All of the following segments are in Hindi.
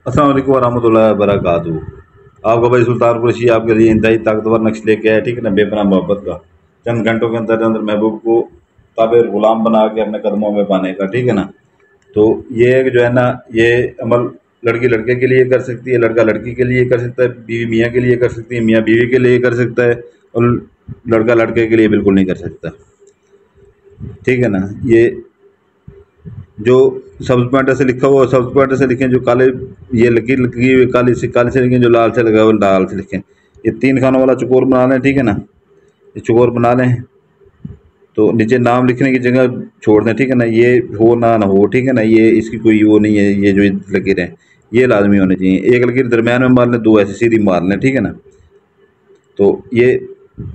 अस्सलाम वालेकुम वरहमतुल्लाहि वबरकातुहू। आपका भाई सुल्तानपुर रशीद आपके लिए इंतहाई ताकतवर नक्श लेके आया, ठीक है ना, बेपनाह मोहब्बत का। चंद घंटों के अंदर अंदर महबूब को ताबे गुलाम बना के अपने कदमों में पाने का, ठीक है ना। तो ये जो है ना, ये अमल लड़की लड़के के लिए कर सकती है, लड़का लड़की के लिए कर सकता है, बीवी मियाँ के लिए कर सकती है, मियाँ बीवी के लिए कर सकता है, और लड़का लड़के के लिए बिल्कुल नहीं कर सकता, ठीक है ना। ये जो सब्ज पॉइंटर से लिखा हुआ सब्ज पॉइंटर से लिखें, जो काले ये लकीर लगी हुई काले से लिखें, जो लाल से लगा हुआ लाल से लिखें। ये 3 खानों वाला चौकोर बना लें, ठीक है ना। ये चौकोर बना लें तो नीचे नाम लिखने की जगह छोड़ दें, ठीक है ना। ये हो ना हो, ठीक है ना। ये इसकी कोई वो नहीं है, ये जो लकीरें ये लाजमी होनी चाहिए। एक लकीर दरमियान में मार लें, 2 ऐसे सीधी मार लें, ठीक है ना। तो ये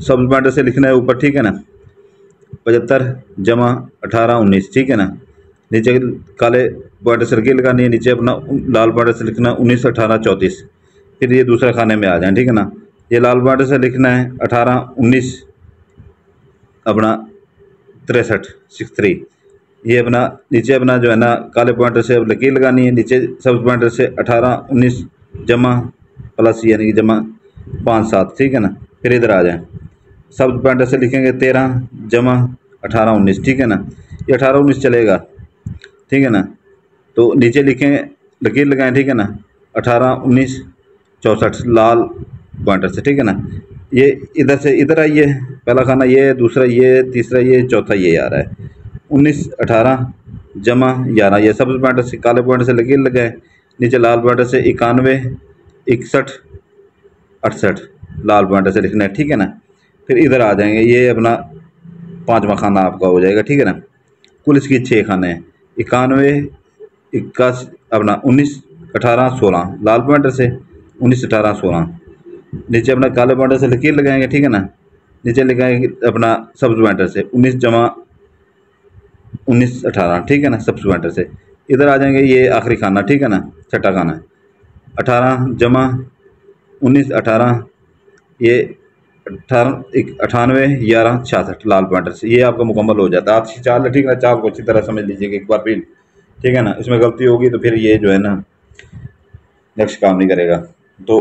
सब्ज पॉइंटर से लिखना है ऊपर, ठीक है ना। 75 जमा 18 19, ठीक है ना। नीचे काले पॉइंटर से लकीर लगानी है, नीचे अपना लाल पॉइंटर से लिखना 19 18 34। फिर ये दूसरे खाने में आ जाए, ठीक है ना। ये लाल पॉइंटर से लिखना है 18 19 अपना 63 63। ये अपना नीचे अपना जो है ना काले पॉइंटर से अब लकीर लगानी है, नीचे सब्ज पॉइंटर से 18 19 जमा प्लस यानी कि जमा 5 7, ठीक है ना। फिर इधर आ जाए, सब्ज पॉइंटर से लिखेंगे 13 जमा 18 19, ठीक है ना। ये 18 19 चलेगा, ठीक है ना। तो नीचे लिखें लकीर लगाएं, ठीक है ना, 18 19 64 लाल पॉइंटर से, ठीक है ना। ये इधर से इधर आइए, पहला खाना ये है, दूसरा ये, तीसरा ये, चौथा ये आ रहा है। 19 18 जमा 11, ये सब्ज पॉइंटर से काले पॉइंटर से लकीर लगाए, नीचे लाल पॉइंटर से 91 61 68 लाल पॉइंटर से लिखना है, ठीक है ना। फिर इधर आ जाएंगे, ये अपना 5वां खाना आपका हो जाएगा, ठीक है ना। कुल इसकी 6 खाने हैं, 91 81 अपना 19 18 16 लाल पॉइंटर से, 19 18 16 नीचे अपना काले पॉइंटर से लकीर लगाएंगे, ठीक है ना। नीचे लगाएंगे अपना सब्ज पॉइंटर से 19 जमा 19 18, ठीक है ना, सब्ज पॉइंटर से। इधर आ जाएंगे, ये आखिरी खाना, ठीक है ना, छठा खाना है 18 जमा 19 18, ये 18 98 11 66 लाल पॉइंटर से। ये आपका मुकम्मल हो जाता है। आपकी चाल है, ठीक है ना। चाल को अच्छी तरह समझ लीजिएगा एक बार फिर, ठीक है ना। इसमें गलती होगी तो फिर ये जो है ना नेक्स्ट काम नहीं करेगा। तो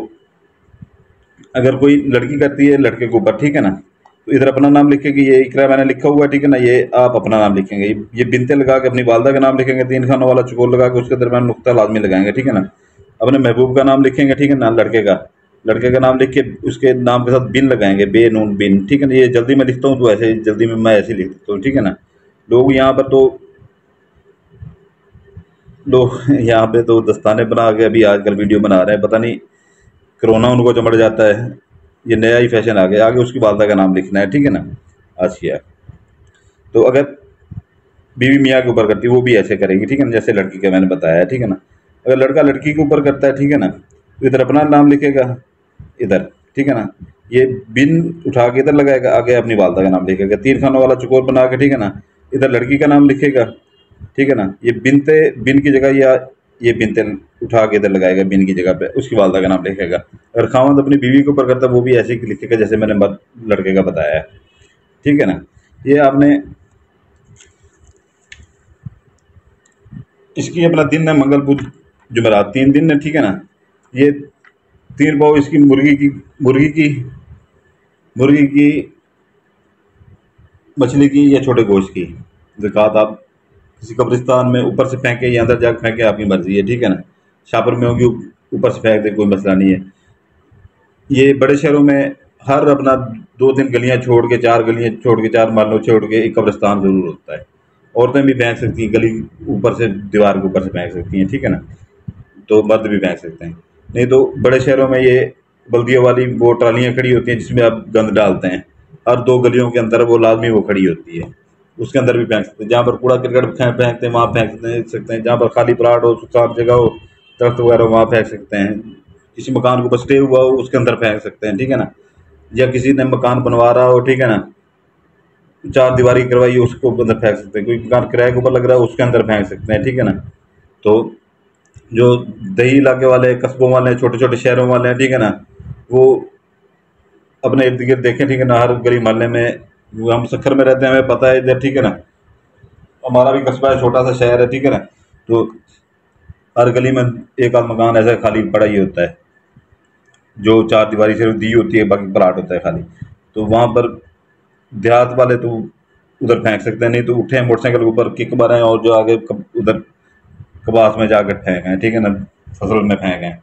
अगर कोई लड़की करती है लड़के के ऊपर, ठीक है ना, तो इधर अपना नाम लिखेगी, ये इकरा मैंने लिखा हुआ है, ठीक है ना। ये आप अपना नाम लिखेंगे, ये बिनते लगा के अपनी वालदा का नाम लिखेंगे, 3 खानों वाला चुकोर लगा के उसके दरमियान नुक्ता लाजमी लगाएंगे, ठीक है ना। अपने महबूब का नाम लिखेंगे, ठीक है ना, लड़के का नाम लिख के उसके नाम के साथ बिन लगाएंगे, बे नून बिन, ठीक है ना। ये जल्दी में लिखता हूँ तो ऐसे जल्दी में मैं ऐसे लिख देता हूँ, ठीक है ना। लोग यहाँ पर तो लोग यहाँ पे तो दस्ताने बना के अभी आजकल वीडियो बना रहे हैं, पता नहीं कोरोना उनको चमड़ जाता है। ये नया ही फैशन आ गया, आगे उसकी वालदा का नाम लिखना है, ठीक है ना, आसिया। तो अगर बीवी मियाँ के ऊपर करती है वो भी ऐसे करेगी, ठीक है ना, जैसे लड़की का मैंने बताया है, ठीक है ना। अगर लड़का लड़की के ऊपर करता है, ठीक है ना, तो इधर अपना नाम लिखेगा, इधर, ठीक है ना। ये बिन उठा के इधर लगाएगा, आगे अपनी वालदा का नाम लिखेगा, 3 खानों वाला चुकोर बना के, ठीक है ना। इधर लड़की का नाम लिखेगा, ठीक है ना। ये बिनते बिन की जगह या ये बिनते उठा के इधर लगाएगा, बिन की जगह पे उसकी वालदा का नाम लिखेगा। अगर खामद अपनी बीवी के ऊपर करता है वो भी ऐसे ही लिखेगा जैसे मैंने लड़के का बताया है, ठीक है ना। ये आपने इसकी अपना दिन है मंगल बुध जुमेरात, 3 दिन है, ठीक है ना। ये 3 पाव इसकी मुर्गी की मुर्गी की मछली की या छोटे गोश्त की ज़कात आप किसी कब्रिस्तान में ऊपर से फेंके या अंदर जाकर फेंके, आपकी मर्जी है, ठीक है ना। शापर में होगी ऊपर से फेंक दे, कोई मसला नहीं है। ये बड़े शहरों में हर अपना 2 3 गलियां छोड़ के, 4 गलियां छोड़ के, 4 महलों छोड़ के एक कब्रिस्तान जरूर होता है। औरतें भी फेंक सकती हैं, गली ऊपर से दीवार के ऊपर से फेंक सकती हैं, ठीक है ना। तो मर्द भी फेंक सकते हैं। नहीं तो बड़े शहरों में ये बल्दियों वाली वो ट्रालियाँ खड़ी होती हैं जिसमें आप गंद डालते हैं, हर 2 गलियों के अंदर वो लाजमी वो खड़ी होती है, उसके अंदर भी फेंक सकते हैं। जहाँ पर कूड़ा करकट फेंकते हैं वहाँ फेंक सकते हैं, जहाँ पर खाली प्लाट हो, सुनसान जगह हो, दरख्त वगैरह हो, वहाँ फेंक सकते हैं। किसी मकान के ऊपर स्टे हुआ हो उसके अंदर फेंक सकते हैं, ठीक है ना। या किसी ने मकान बनवा रहा हो, ठीक है ना, 4 दीवारी करवाई हो उसको अंदर फेंक सकते हैं। कोई मकान किराए के ऊपर लग रहा है उसके अंदर फेंक सकते हैं, ठीक है ना। तो जो दही इलाके वाले, कस्बों वाले, छोटे छोटे शहरों वाले हैं, ठीक है ना, वो अपने इर्द गिर्द देखें, ठीक है ना। हर गली मोहल्ले में, वो हम सखर में रहते हैं, हमें पता है इधर, ठीक है ना, हमारा भी कस्बा है, छोटा सा शहर है, ठीक है ना। तो हर गली में एक आध मकान ऐसा खाली पड़ा ही होता है, जो चार दीवारी सिर्फ दी होती है, बाकी प्लाट होता है खाली। तो वहाँ पर देहात वाले तो उधर फेंक सकते हैं, नहीं तो उठे मोटरसाइकिल के ऊपर किक मारें और जो आगे उधर कबास में जाकर फेंकें, ठीक है ना, फसल में फेंकें।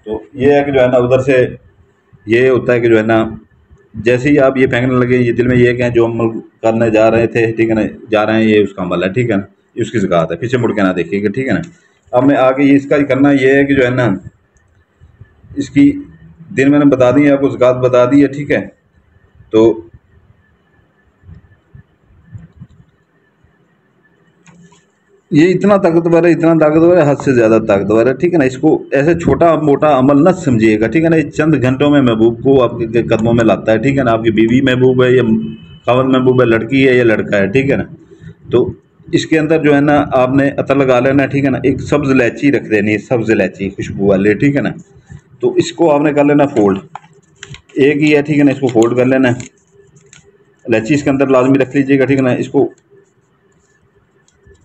तो ये है कि जो है ना उधर से ये होता है कि जो है ना जैसे ही आप ये फेंकने लगे, ये दिल में ये कि जो अमल करने जा रहे थे, ठीक है ना, जा रहे हैं, ये उसका अमल है, ठीक है ना, ये उसकी ज़कात है, पीछे मुड़ के ना देखिएगा, ठीक है ना। अब मैं आगे ये इसका करना ये है कि जो है ना इसकी दिन मैंने बता दी है आपको, ज़कात बता दी है, ठीक है। तो ये इतना ताकतवर है, इतना ताकतवर है, हद से ज़्यादा ताकतवर है, ठीक है ना। इसको ऐसे छोटा मोटा अमल न समझिएगा, ठीक है ना। ये चंद घंटों में महबूब को आपके कदमों में लाता है, ठीक है ना। आपकी बीवी महबूब है या खावंद महबूब है, लड़की है या लड़का है, ठीक है ना। तो इसके अंदर जो है ना आपने अतर लगा लेना, ठीक है ना। एक सब्ज़ इलायची रख देनी है, सब्ज़ इलायची खुशबू वाली, ठीक है ना। तो इसको आपने कर लेना फोल्ड, एक ही है, ठीक है ना। इसको फोल्ड कर लेना है, इलायची इसके अंदर लाजमी रख लीजिएगा, ठीक है ना। इसको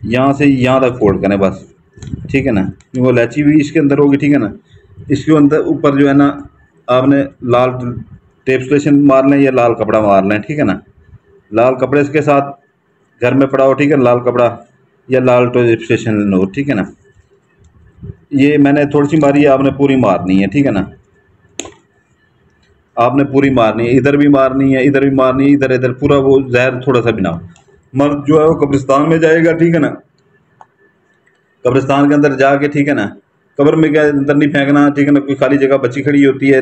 यहाँ से यहाँ तक फोल्ड करें बस, ठीक है ना। वो इलायची भी इसके अंदर होगी, ठीक है ना। इसके अंदर ऊपर जो है ना आपने लाल टेप स्टेशन मार लें या लाल कपड़ा मार लें, ठीक है ना। लाल कपड़े के साथ घर में पड़ा हो, ठीक है, लाल कपड़ा या लाल टेप स्टेशन हो, ठीक है ना। ये मैंने थोड़ी सी मारी है, आपने पूरी मारनी है, ठीक है ना। आपने पूरी मारनी है, इधर भी मारनी है, इधर भी मारनी है, इधर इधर पूरा, वो जहर थोड़ा सा भी ना हो। मर्द जो है वो कब्रिस्तान में जाएगा, ठीक है ना। कब्रिस्तान के अंदर जाके, ठीक है ना, कब्र में क्या अंदर नहीं फेंकना, ठीक है ना। कोई खाली जगह बची खड़ी होती है,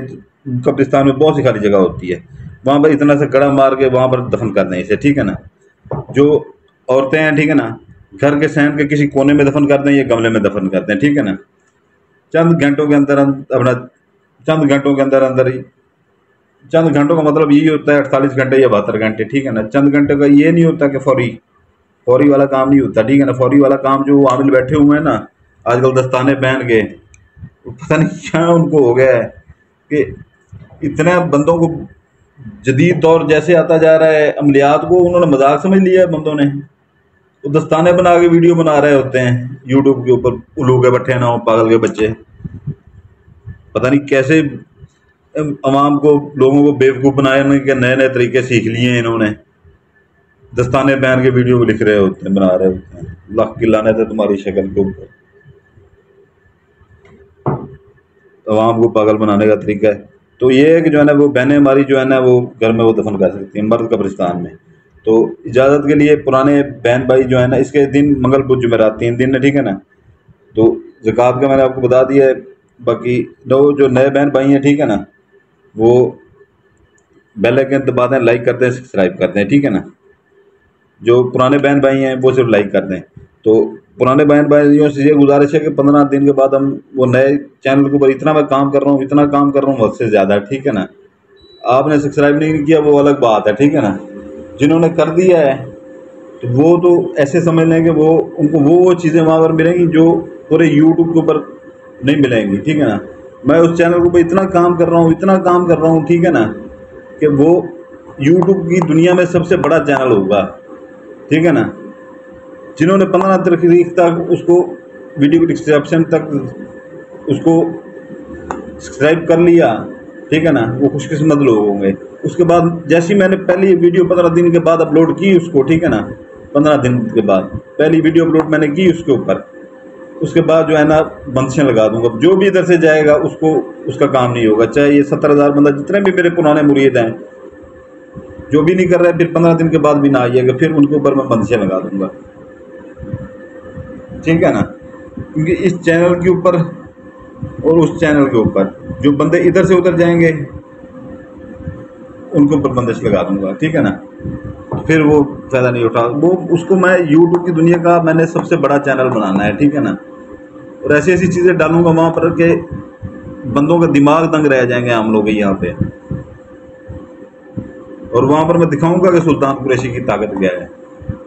कब्रिस्तान में बहुत सी खाली जगह होती है, वहाँ पर इतना सा कड़ा मार के वहाँ पर दफन कर दें इसे, ठीक है ना। जो औरतें हैं, ठीक है ना, घर के सहन के किसी कोने में दफन कर दें या गमले में दफन कर दें, ठीक है ना। चंद घंटों के अंदर अपना चंद घंटों के अंदर अंदर ही, चंद घंटों का मतलब यही होता है 48 घंटे या 72 घंटे, ठीक है ना। चंद घंटे का ये नहीं होता कि फौरी वाला काम नहीं होता, ठीक है ना। फौरी वाला काम जो आमिल बैठे हुए हैं ना आजकल दस्ताने पहन के, पता नहीं क्या उनको हो गया है कि इतने बंदों को जदीद दौर जैसे आता जा रहा है, अमलियात को उन्होंने मजाक समझ लिया है बंदों ने। वो दस्ताने बना के वीडियो बना रहे होते हैं यूट्यूब के ऊपर, उल्लू के बट्ठे ना हो, पागल के बच्चे, पता नहीं कैसे अवाम को, लोगों को बेवकूफ़ बनाने के नए नए तरीके सीख लिए हैं इन्होंने। दस्ताने पहन के वीडियो लिख रहे होते हैं, बना रहे होते हैं, लाख की लानत है तुम्हारी शक्ल के ऊपर। अवाम को पागल बनाने का तरीका है। तो ये है कि जो है ना वो बहनें हमारी जो है ना वो घर में वो दफन कर सकती हैं, मर्द कब्रिस्तान में। तो इजाज़त के लिए पुराने बहन भाई जो है ना इसके दिन मंगल बुध जुमेरात 3 दिन है, ठीक है ना। तो ज़कात का मैंने आपको बता दिया है। बाकी जो नए बहन भाई हैं, ठीक है ना, वो बेल आइकन दबा दें, लाइक कर दें, सब्सक्राइब कर दें, ठीक है ना। जो पुराने बहन भाई हैं वो सिर्फ लाइक कर दें। तो पुराने बहन भाइयों से ये गुजारिश है कि 15 दिन के बाद हम वो नए चैनल के ऊपर इतना मैं काम कर रहा हूँ, इतना काम कर रहा हूँ, उससे ज़्यादा, ठीक है ना। आपने सब्सक्राइब नहीं किया वो अलग बात है, ठीक है ना। जिन्होंने कर दिया है तो वो तो ऐसे समझ लें कि वो उनको वो चीज़ें वहाँ पर मिलेंगी जो पूरे यूट्यूब के ऊपर नहीं मिलेंगी, ठीक है ना। मैं उस चैनल के ऊपर इतना काम कर रहा हूँ, इतना काम कर रहा हूँ, ठीक है ना, कि वो यूट्यूब की दुनिया में सबसे बड़ा चैनल होगा, ठीक है ना। जिन्होंने 15 तारीख तक उसको वीडियो की डिस्क्रिप्शन तक उसको सब्सक्राइब कर लिया, ठीक है ना, वो खुशकिस्मत लोग होंगे। उसके बाद जैसे ही मैंने पहली वीडियो 15 दिन के बाद अपलोड की उसको, ठीक है ना, 15 दिन के बाद पहली वीडियो अपलोड मैंने की उसके ऊपर, उसके बाद जो है ना बंदिशें लगा दूंगा। जो भी इधर से जाएगा उसको उसका काम नहीं होगा, चाहे ये 70,000 बंदा जितने भी मेरे पुराने मुरीद हैं, जो भी नहीं कर रहे फिर 15 दिन के बाद भी ना आइएगा, फिर उनके ऊपर मैं बंदिशें लगा दूंगा, ठीक है ना। क्योंकि इस चैनल के ऊपर और उस चैनल के ऊपर जो बंदे इधर से उधर जाएंगे उनके ऊपर बंदिश लगा दूंगा, ठीक है ना। फिर वो फ़ायदा नहीं उठा, वो उसको मैं यूट्यूब की दुनिया का मैंने सबसे बड़ा चैनल बनाना है, ठीक है ना। और ऐसी ऐसी चीज़ें डालूंगा वहाँ पर के बंदों का दिमाग दंग रह जाएंगे हम लोग यहाँ पे। और वहाँ पर मैं दिखाऊंगा कि सुल्तान कुरैशी की ताकत क्या है।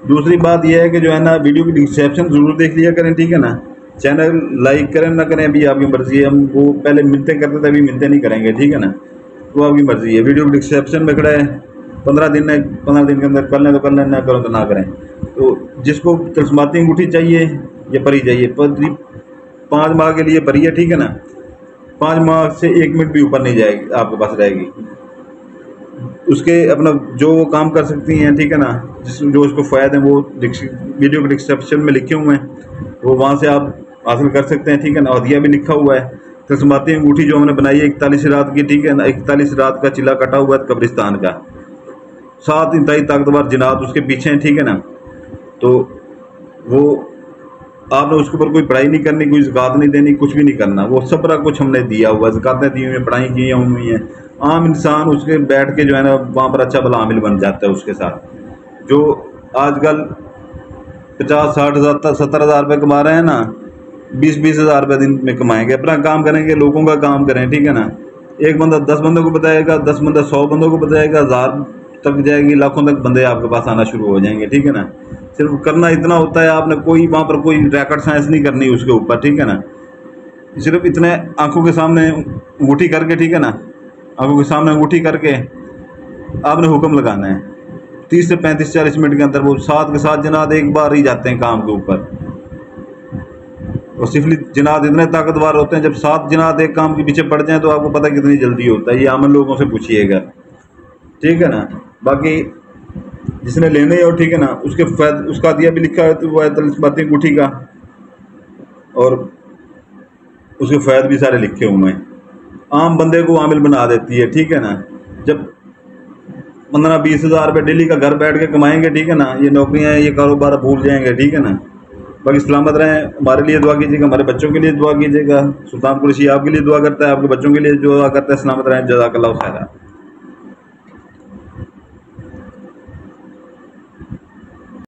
दूसरी बात यह है कि जो है ना वीडियो की डिस्क्रिप्शन ज़रूर देख लिया करें, ठीक है ना। चैनल लाइक करें ना करें अभी आपकी मर्ज़ी है, हम वो पहले मिलते करते थे, अभी मिलते नहीं करेंगे, ठीक है ना। वो आपकी मर्ज़ी है। वीडियो की डिस्क्रिप्शन में खड़ा है, 15 दिन है, 15 दिन के अंदर कर लें तो कर लें, ना करो तो ना करें। तो जिसको तस्माती अंगूठी चाहिए या परी चाहिए, 5 माह के लिए भरी है, ठीक है ना। 5 माह से 1 मिनट भी ऊपर नहीं जाएगी, आपके पास रहेगी। उसके अपना जो वो काम कर सकती हैं, ठीक है ना, जो उसको फ़ायदे हैं वो वीडियो के डिस्क्रिप्शन में लिखे हुए हैं, वो वहाँ से आप हासिल कर सकते हैं, ठीक है ना। हदिया भी लिखा हुआ है। तस्माती अंगूठी जो हमने बनाई है 41 रात की, ठीक है ना। 41 रात का चिल्ला कटा हुआ है कब्रिस्तान का, 7 इंतहाई ताकतवर जिनात उसके पीछे हैं, ठीक है ना। तो वो आपने उसके ऊपर कोई पढ़ाई नहीं करनी, कोई ज़कात नहीं देनी, कुछ भी नहीं करना, वो सबरा कुछ हमने दिया हुआ, ज़कातें दी हुई हैं, पढ़ाई की हुई हैं। आम इंसान उसके बैठ के जो है ना वहाँ पर अच्छा भला आमिल बन जाता है उसके साथ। जो आजकल 50-60 हज़ार 70 हज़ार रुपये कमा रहे हैं ना, 20-20 हज़ार रुपये दिन में कमाएंगे, अपना काम करेंगे, लोगों का काम करें, ठीक है ना। एक बंदा 10 बंदों को बताएगा, 10 बंदा 100 बंदों को बताएगा, 1000 तक जाएगी, लाखों तक बंदे आपके पास आना शुरू हो जाएंगे, ठीक है ना। सिर्फ करना इतना होता है, आपने कोई वहाँ पर कोई रैकेट साइंस नहीं करनी उसके ऊपर, ठीक है ना। सिर्फ इतने आंखों के सामने अंगूठी करके, ठीक है ना, आंखों के सामने अंगूठी करके आपने हुक्म लगाना है। 30 से 35-40 मिनट के अंदर वो 7 के 7 जनाद एक बार ही जाते हैं काम के ऊपर। और सिफली जनाद इतने ताकतवर होते हैं, जब 7 जनाद एक काम के पीछे पड़ जाएं तो आपको पता कितनी जल्दी होता है। ये आमन लोगों से पूछिएगा, ठीक है ना। बाकी जिसने लेने हो, ठीक है ना, उसके उसका दिया भी लिखा है तो वो है तस्माती अंगूठी का, और उसके फ़ायदे भी सारे लिखे हुए हैं। आम बंदे को आमिल बना देती है, ठीक है ना। जब 15-20 हज़ार रुपये डेली का घर बैठ के कमाएंगे, ठीक है ना, ये नौकरियां ये कारोबार भूल जाएंगे, ठीक है ना। बाकी सलामत रहें, हमारे लिए दुआ कीजिएगा, हमारे बच्चों के लिए दुआ कीजिएगा। सुल्तान कुरैशी आपके लिए दुआ करता है, आपके बच्चों के लिए दुआ करता है। सलामत रहें, जज़ाकल्लाह खैरा।